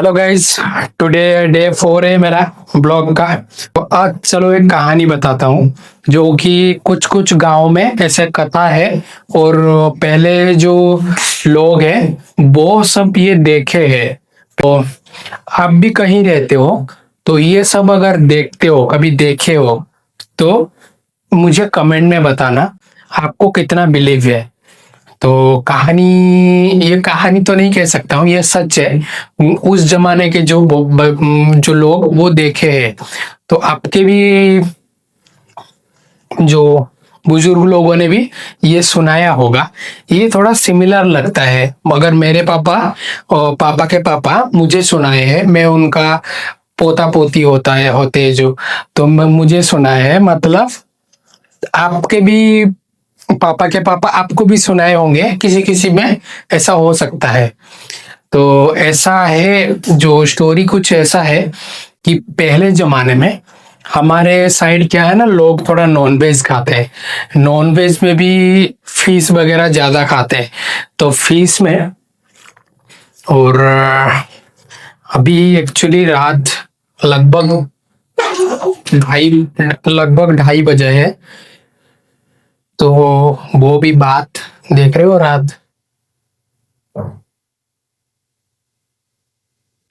Hello guys. Today day 4 है मेरा blog का। तो आज चलो एक कहानी बताता हूँ जो कि कुछ कुछ गांव में ऐसे कथा है। और पहले जो लोग हैं वो सब ये देखे हैं। तो आप भी कहीं रहते हो तो ये सब अगर देखते हो कभी देखे हो तो मुझे कमेंट में बताना आपको कितना बिलीव है। तो कहानी, ये कहानी तो नहीं कह सकता हूँ, ये सच है। उस जमाने के जो लोग वो देखे हैं। तो आपके भी जो बुजुर्ग लोगों ने भी ये सुनाया होगा। ये थोड़ा सिमिलर लगता है मगर मेरे पापा और पापा के पापा मुझे सुनाए हैं। मैं उनका पोता पोती होते हैं जो। तो मुझे सुनाए है, मतलब आपके भी पापा के पापा आपको भी सुनाए होंगे, किसी किसी में ऐसा हो सकता है। तो ऐसा है, जो स्टोरी कुछ ऐसा है कि पहले जमाने में हमारे साइड क्या है ना, लोग थोड़ा नॉन वेज खाते हैं। नॉन वेज में भी फीस वगैरह ज्यादा खाते हैं। तो फीस में और अभी एक्चुअली रात लगभग ढाई लगभग 2:30 बजे है। तो वो भी बात देख रहे हो रात।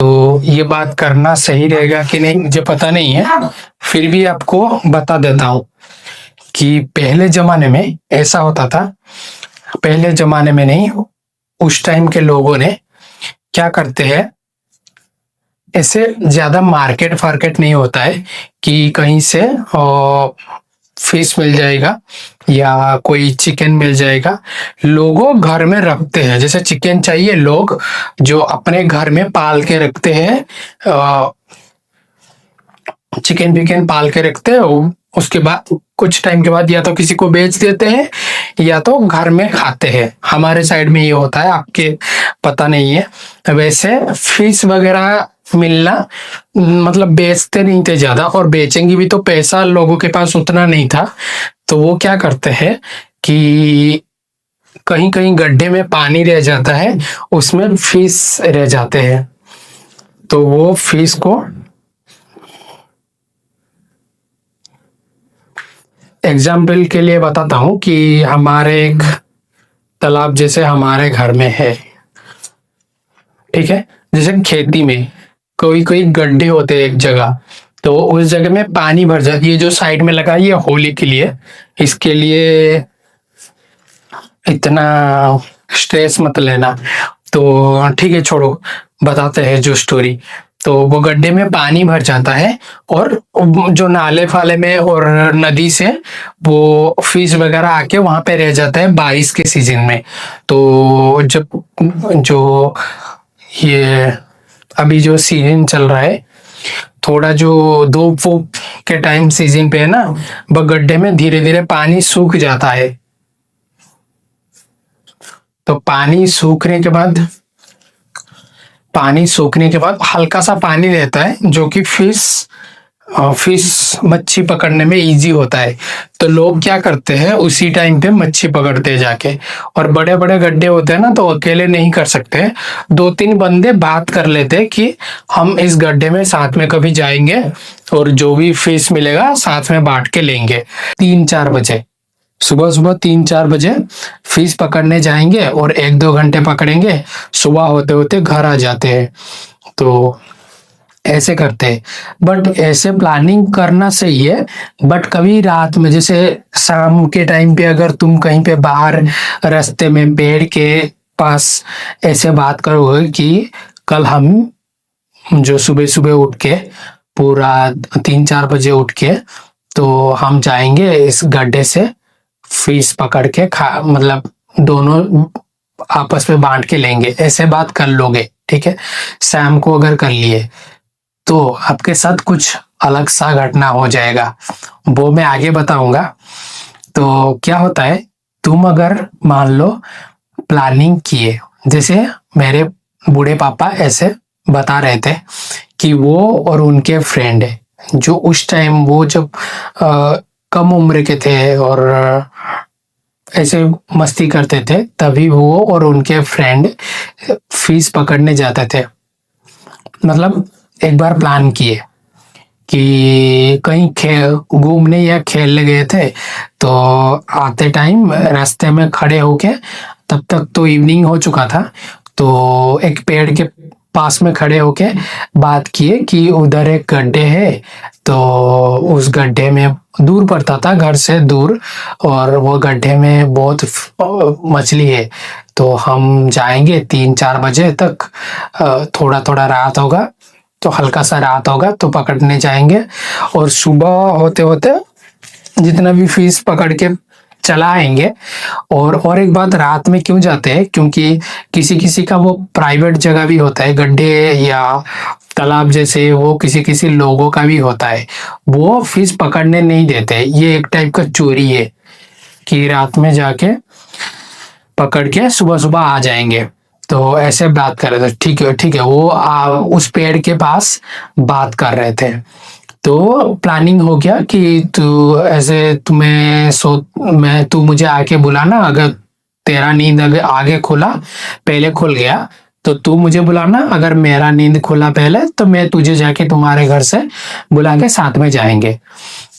तो ये बात करना सही रहेगा कि नहीं मुझे पता नहीं है, फिर भी आपको बता देता हूँ कि पहले जमाने में ऐसा होता था। पहले जमाने में नहीं, उस टाइम के लोगों ने क्या करते हैं, ऐसे ज्यादा मार्केट फार्केट नहीं होता है कि कहीं से फिश मिल जाएगा या कोई चिकन मिल जाएगा। लोगों घर में रखते हैं, जैसे चिकन चाहिए लोग जो अपने घर में पाल के रखते हैं। चिकन विकन पाल के रखते हैं। उसके बाद कुछ टाइम के बाद या तो किसी को बेच देते हैं या तो घर में खाते हैं। हमारे साइड में ये होता है, आपके पता नहीं है। वैसे फिश वगैरह मिलना, मतलब बेचते नहीं थे ज्यादा, और बेचेंगे भी तो पैसा लोगों के पास उतना नहीं था। तो वो क्या करते हैं कि कहीं कहीं गड्ढे में पानी रह जाता है, उसमें फिश रह जाते हैं। तो वो फिश को एग्जाम्पल के लिए बताता हूँ कि हमारे एक तालाब जैसे हमारे घर में है, ठीक है। जैसे खेती में कोई कोई गड्ढे होते हैं एक जगह, तो उस जगह में पानी भर जाती है। ये जो साइड में लगा है ये होली के लिए, इसके लिए इतना स्ट्रेस मत लेना। तो ठीक है, छोड़ो, बताते हैं जो स्टोरी। तो वो गड्ढे में पानी भर जाता है और जो नाले फाले में और नदी से वो फिश वगैरह आके वहां पे रह जाता है बारिश के सीजन में। तो जब जो ये अभी जो सीजन चल रहा है, थोड़ा जो धूप वूप के टाइम सीजन पे है ना, वो गड्ढे में धीरे धीरे पानी सूख जाता है। तो पानी सूखने के बाद हल्का सा पानी रहता है जो कि फिश मच्छी पकड़ने में इजी होता है। तो लोग क्या करते हैं, उसी टाइम पे मच्छी पकड़ते हैं जाके। और बड़े बड़े गड्ढे होते हैं ना, तो अकेले नहीं कर सकते। 2-3 बंदे बात कर लेते हैं कि हम इस गड्ढे में साथ में कभी जाएंगे और जो भी फिश मिलेगा साथ में बांट के लेंगे। 3-4 बजे, सुबह सुबह 3-4 बजे फिश पकड़ने जाएंगे और 1-2 घंटे पकड़ेंगे, सुबह होते होते घर आ जाते हैं। तो ऐसे करते हैं। बट ऐसे प्लानिंग करना सही है, बट कभी रात में, जैसे शाम के टाइम पे अगर तुम कहीं पे बाहर रास्ते में पेड़ के पास ऐसे बात करोगे कि कल हम जो सुबह सुबह उठ के पूरा 3-4 बजे उठ के तो हम जाएंगे इस गड्ढे से फिश पकड़ के मतलब दोनों आपस में बांट के लेंगे, ऐसे बात कर लोगे, ठीक है। शाम को अगर कर लिए तो आपके साथ कुछ अलग सा घटना हो जाएगा, वो मैं आगे बताऊंगा। तो क्या होता है, तुम अगर मान लो प्लानिंग किए, जैसे मेरे बूढ़े पापा ऐसे बता रहे थे कि वो और उनके फ्रेंड है जो उस टाइम वो जब कम उम्र के थे और ऐसे मस्ती करते थे, तभी वो और उनके फ्रेंड फिश पकड़ने जाते थे। मतलब एक बार प्लान किए कि कहीं घूमने या खेलने गए थे, तो आते टाइम रास्ते में खड़े होके, तब तक तो इवनिंग हो चुका था, तो एक पेड़ के पास में खड़े होके बात किए कि उधर एक गड्ढे है, तो उस गड्ढे में दूर पड़ता था घर से दूर, और वो गड्ढे में बहुत मछली है, तो हम जाएंगे 3-4 बजे तक, थोड़ा थोड़ा रात होगा, तो हल्का सा रात होगा तो पकड़ने जाएंगे, और सुबह होते होते जितना भी फिश पकड़ के चला आएंगे। और एक बात, रात में क्यों जाते हैं, क्योंकि किसी किसी का वो प्राइवेट जगह भी होता है, गड्ढे या तालाब जैसे, वो किसी किसी लोगों का भी होता है, वो फिश पकड़ने नहीं देते। ये एक टाइप का चोरी है कि रात में जाके पकड़ के सुबह सुबह आ जाएंगे। तो ऐसे बात कर रहे थे, ठीक है ठीक है, वो उस पेड़ के पास बात कर रहे थे। तो प्लानिंग हो गया कि तू ऐसे तुम्हें सो मैं तू मुझे आके बुलाना, अगर तेरा नींद अगर आगे खुला, पहले खुल गया, तो तू मुझे बुलाना, अगर मेरा नींद खुला पहले तो मैं तुझे जाके तुम्हारे घर से बुला के साथ में जाएंगे।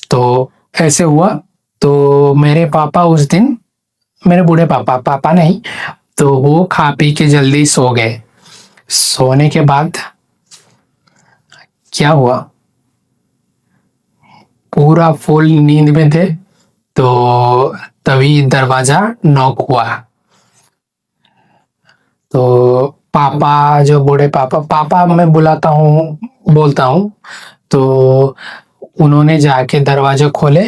तो ऐसे हुआ। तो मेरे पापा उस दिन, मेरे बूढ़े पापा, पापा नहीं, तो वो खा पी के जल्दी सो गए। सोने के बाद क्या हुआ, पूरा फुल नींद में थे, तो तभी दरवाजा नॉक हुआ। तो पापा, जो बूढ़े पापा, पापा मैं बुलाता हूँ, बोलता हूँ, तो उन्होंने जाके दरवाजे खोले।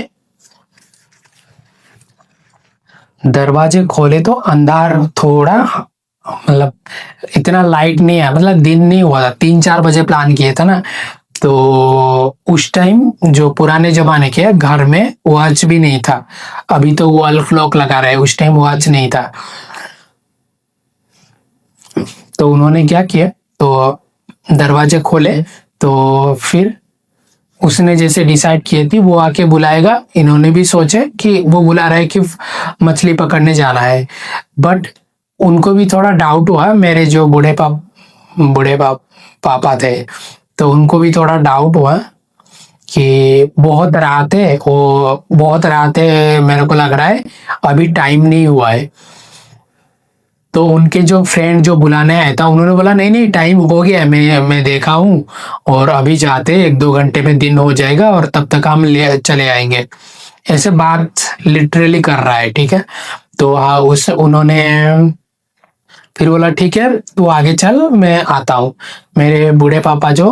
दरवाजे खोले तो अंधार थोड़ा, मतलब इतना लाइट नहीं है, मतलब दिन नहीं हुआ था, 3-4 बजे प्लान किए था ना, तो उस टाइम जो पुराने जमाने के घर में वॉच भी नहीं था, अभी तो वॉल क्लॉक लगा रहे, उस टाइम वॉच नहीं था। तो उन्होंने क्या किया, तो दरवाजे खोले, तो फिर उसने जैसे डिसाइड किए थी वो आके बुलाएगा, इन्होंने भी सोचे कि वो बुला रहा है कि मछली पकड़ने जाना है, बट उनको भी थोड़ा डाउट हुआ, मेरे जो पापा थे, तो उनको भी थोड़ा डाउट हुआ कि बहुत रात है, वो बहुत रात है, मेरे को लग रहा है अभी टाइम नहीं हुआ है। तो उनके जो फ्रेंड जो बुलाने आया था, उन्होंने बोला नहीं नहीं टाइम हो गया है, मैं देखा हूँ, और अभी जाते 1-2 घंटे में दिन हो जाएगा, और तब तक हम ले चले आएंगे। ऐसे बात लिटरली कर रहा है, ठीक है। तो हाँ, उस उन्होंने फिर बोला ठीक है तू आगे चल, मैं आता हूँ। मेरे बूढ़े पापा जो,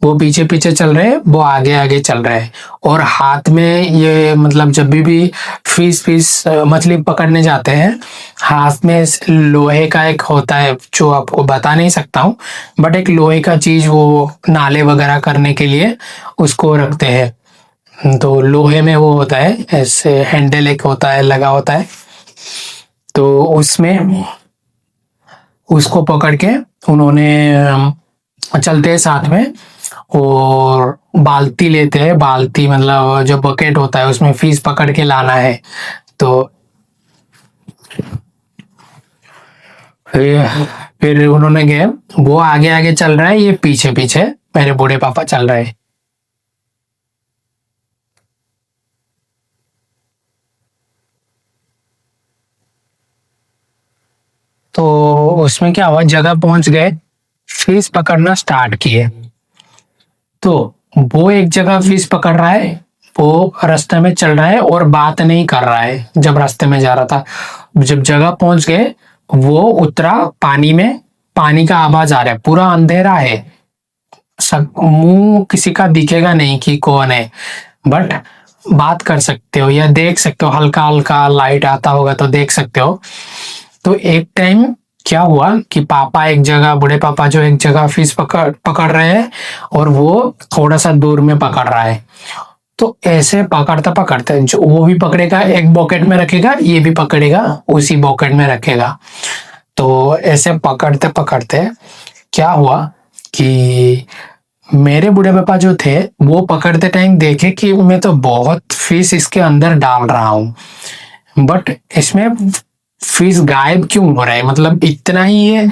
वो पीछे पीछे चल रहे हैं, वो आगे आगे चल रहे हैं, और हाथ में ये, मतलब जब भी फिश मछली पकड़ने जाते हैं, हाथ में लोहे का एक होता है, जो आपको बता नहीं सकता हूँ, बट एक लोहे का चीज, वो नाले वगैरह करने के लिए उसको रखते हैं। तो लोहे में वो होता है, ऐसे हैंडल एक होता है, लगा होता है, तो उसमें उसको पकड़ के उन्होंने चलते हैं साथ में, और बाल्टी लेते हैं, बाल्टी मतलब जो बकेट होता है, उसमें फिश पकड़ के लाना है। तो फिर फिर उन्होंने गए, वो आगे आगे चल रहा है, ये पीछे पीछे मेरे बूढ़े पापा चल रहे हैं। तो उसमें क्या हुआ, जगह पहुंच गए, फिश पकड़ना स्टार्ट किए। तो वो एक जगह फिश पकड़ रहा है, वो रास्ते में चल रहा है और बात नहीं कर रहा है, जब रास्ते में जा रहा था। जब जगह पहुंच गए, वो उतरा पानी में, पानी का आवाज आ रहा है, पूरा अंधेरा है, सब मुंह किसी का दिखेगा नहीं कि कौन है, बट बात कर सकते हो या देख सकते हो, हल्का हल्का लाइट आता होगा तो देख सकते हो। तो एक टाइम क्या हुआ कि पापा एक जगह, बूढ़े पापा जो एक जगह फिश पकड़ पकड़ रहे हैं, और वो थोड़ा सा दूर में पकड़ रहा है। तो ऐसे पकड़ते पकड़ते जो वो भी पकड़ेगा, एक बॉकेट में रखेगा, ये भी पकड़ेगा, उसी बॉकेट में रखेगा। तो ऐसे पकड़ते पकड़ते क्या हुआ कि मेरे बूढ़े पापा जो थे, वो पकड़ते टाइम देखे कि मैं तो बहुत फिश इसके अंदर डाल रहा हूँ, बट इसमें फिश गायब क्यों हो रहा है, मतलब इतना ही है,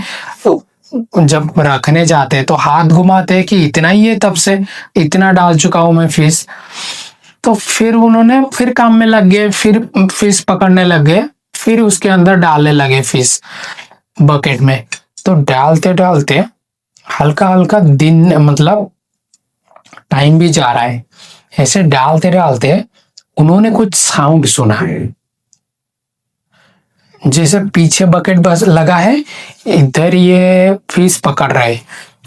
जब रखने जाते हैं तो हाथ घुमाते हैं कि इतना ही है, तब से इतना डाल चुका हूं मैं फिश। तो फिर उन्होंने फिर काम में लग गए, फिर फिश पकड़ने लग गए, फिर उसके अंदर डालने लगे फिश बकेट में। तो डालते डालते हल्का हल्का दिन मतलब टाइम भी जा रहा है, ऐसे डालते डालते उन्होंने कुछ साउंड सुना, जैसे पीछे बकेट बस लगा है, इधर ये फिश पकड़ रहे।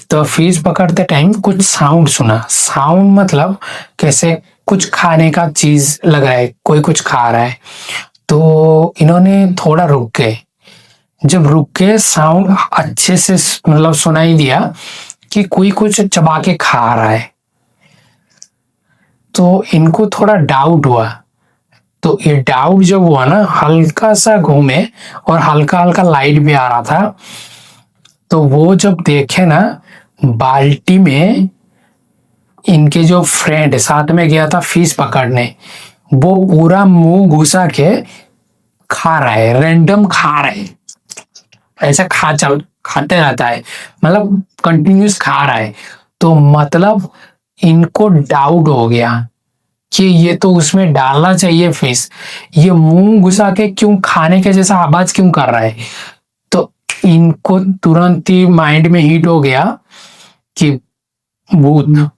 तो फिश पकड़ते टाइम कुछ साउंड सुना। साउंड मतलब कैसे, कुछ खाने का चीज लग रहा है, कोई कुछ खा रहा है। तो इन्होंने थोड़ा रुक गए। जब रुक के साउंड अच्छे से मतलब सुनाई दिया कि कोई कुछ चबा के खा रहा है, तो इनको थोड़ा डाउट हुआ। तो ये डाउट जब हुआ ना, हल्का सा घूमे और हल्का हल्का लाइट भी आ रहा था। तो वो जब देखे ना, बाल्टी में इनके जो फ्रेंड साथ में गया था फिश पकड़ने, वो पूरा मुंह घुसा के खा रहा है, रैंडम खा रहा है, ऐसा खाते रहता है, मतलब कंटिन्यूस खा रहा है। तो मतलब इनको डाउट हो गया कि ये तो उसमें डालना चाहिए फिश, ये मुंह घुसा के क्यों खाने के जैसा आवाज क्यों कर रहा है। तो इनको तुरंत ही माइंड में हिट हो गया कि भूत।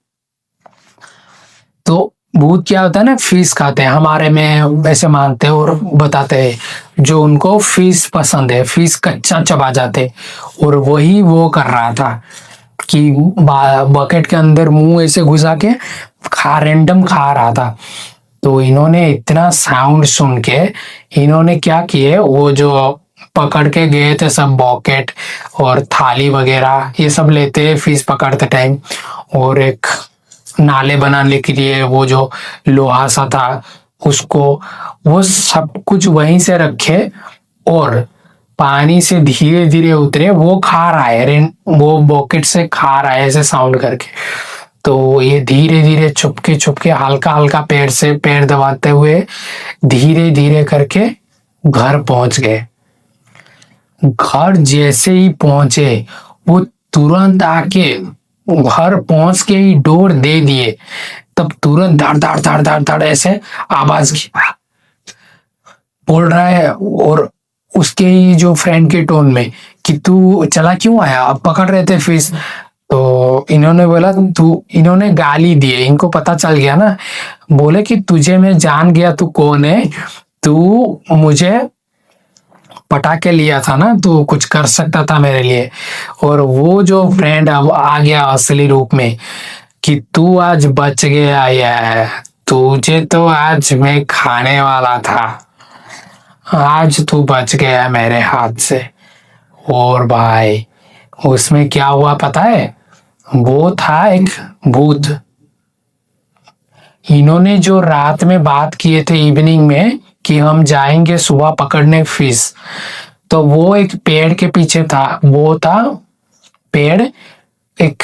तो भूत क्या होता है ना, फिश खाते हैं, हमारे में वैसे मानते हैं और बताते हैं जो उनको फिश पसंद है, फिश कच्चा चबा जाते। और वही वो कर रहा था कि बकेट के अंदर मुंह ऐसे घुसा के रैंडम खा रहा था। तो इन्होंने इतना साउंड सुन के इन्होंने क्या किए, वो जो पकड़ के गए थे सब बकेट और थाली वगैरह ये सब लेते हैं फिश पकड़ते टाइम, और एक नाले बनाने के लिए वो जो लोहा सा था उसको, वो सब कुछ वहीं से रखे और पानी से धीरे धीरे उतरे। वो खा रहा है, वो बकेट से खा रहा है ऐसे साउंड करके। तो ये धीरे धीरे चुपके चुपके हल्का हल्का पैर से पैर दबाते हुए धीरे धीरे करके घर पहुंच गए। घर जैसे ही पहुंचे वो तुरंत आके घर पहुंच के ही डोर दे दिए, तब तुरंत धड़ धड़ धड़ धड़ धड़ ऐसे आवाज की बोल रहा है, और उसके ही जो फ्रेंड के टोन में कि तू चला क्यों आया, अब पकड़ रहे थे फिश। तो इन्होंने बोला तू, इन्होंने गाली दी, इनको पता चल गया ना, बोले कि तुझे मैं जान गया तू कौन है, तू मुझे पटा के लिया था ना, तू कुछ कर सकता था मेरे लिए। और वो जो फ्रेंड अब आ गया असली रूप में कि तू आज बच गया है, तुझे तो आज मैं खाने वाला था, आज तू बच गया मेरे हाथ से। और भाई उसमें क्या हुआ पता है, वो था एक भूत। इन्होंने जो रात में बात किए थे इवनिंग में कि हम जाएंगे सुबह पकड़ने फिश, तो वो एक पेड़ के पीछे था। वो था पेड़, एक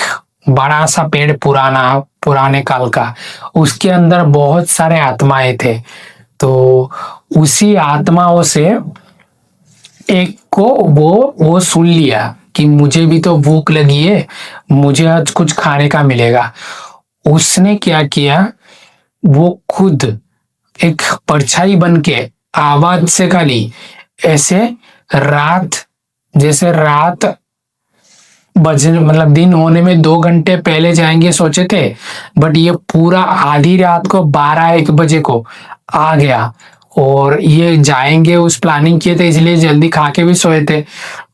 बड़ा सा पेड़, पुराने काल का, उसके अंदर बहुत सारे आत्माएं थे। तो उसी आत्माओं से एक को वो सुन लिया कि मुझे भी तो भूख लगी है, मुझे आज कुछ खाने का मिलेगा। उसने क्या किया, वो खुद एक परछाई बन के आवाज से खाली ऐसे जैसे रात बजने मतलब दिन होने में 2 घंटे पहले जाएंगे सोचे थे, बट ये पूरा आधी रात को 12-1 बजे को आ गया। और ये जाएंगे उस प्लानिंग किए थे, इसलिए जल्दी खा के भी सोए थे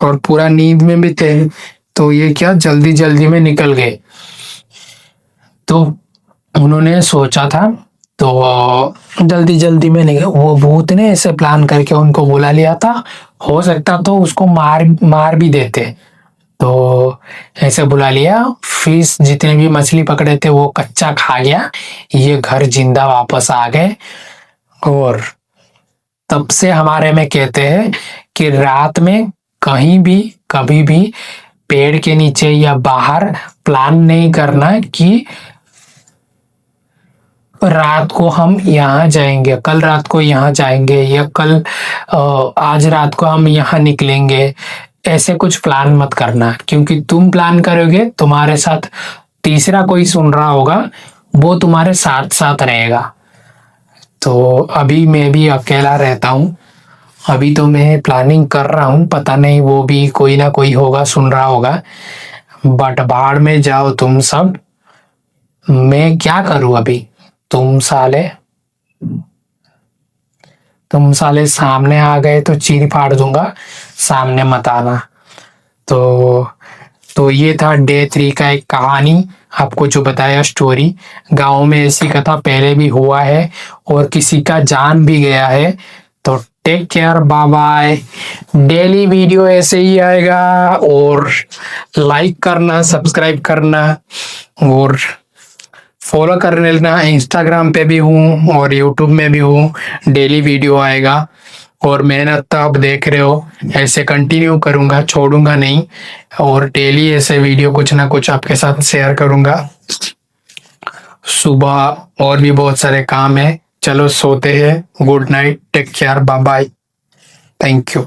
और पूरा नींद में भी थे। तो ये क्या जल्दी जल्दी में निकल गए। तो उन्होंने सोचा था, तो जल्दी जल्दी में निकल, वो भूत ने ऐसे प्लान करके उनको बुला लिया था। हो सकता तो उसको मार भी देते। तो ऐसे बुला लिया, फिश जितने भी मछली पकड़े थे वो कच्चा खा गया, ये घर जिंदा वापस आ गए। और तब से हमारे में कहते हैं कि रात में कहीं भी कभी भी पेड़ के नीचे या बाहर प्लान नहीं करना कि रात को हम यहाँ जाएंगे, कल रात को यहाँ जाएंगे, या कल आज रात को हम यहाँ निकलेंगे। ऐसे कुछ प्लान मत करना, क्योंकि तुम प्लान करोगे तुम्हारे साथ तीसरा कोई सुन रहा होगा, वो तुम्हारे साथ साथ रहेगा। तो अभी मैं भी अकेला रहता हूँ, अभी तो मैं प्लानिंग कर रहा हूँ, पता नहीं वो भी कोई ना कोई होगा सुन रहा होगा। बट बाढ़ में जाओ तुम सब, मैं क्या करूँ अभी। तुम साले तुम साले सामने आ गए तो चीर फाड़ दूंगा, सामने मत आना। तो ये था डे 3 का एक कहानी, आपको जो बताया स्टोरी। गांव में ऐसी कथा पहले भी हुआ है और किसी का जान भी गया है। तो take care, bye bye. Daily video ऐसे ही आएगा, और लाइक करना, सब्सक्राइब करना और फॉलो कर लेना। इंस्टाग्राम पे भी हूँ और यूट्यूब में भी हूँ, डेली वीडियो आएगा। और मेहनत तो आप देख रहे हो, ऐसे कंटिन्यू करूंगा, छोड़ूंगा नहीं। और डेली ऐसे वीडियो कुछ ना कुछ आपके साथ शेयर करूंगा। सुबह और भी बहुत सारे काम है, चलो सोते हैं। Good night, take care, bye bye, thank you.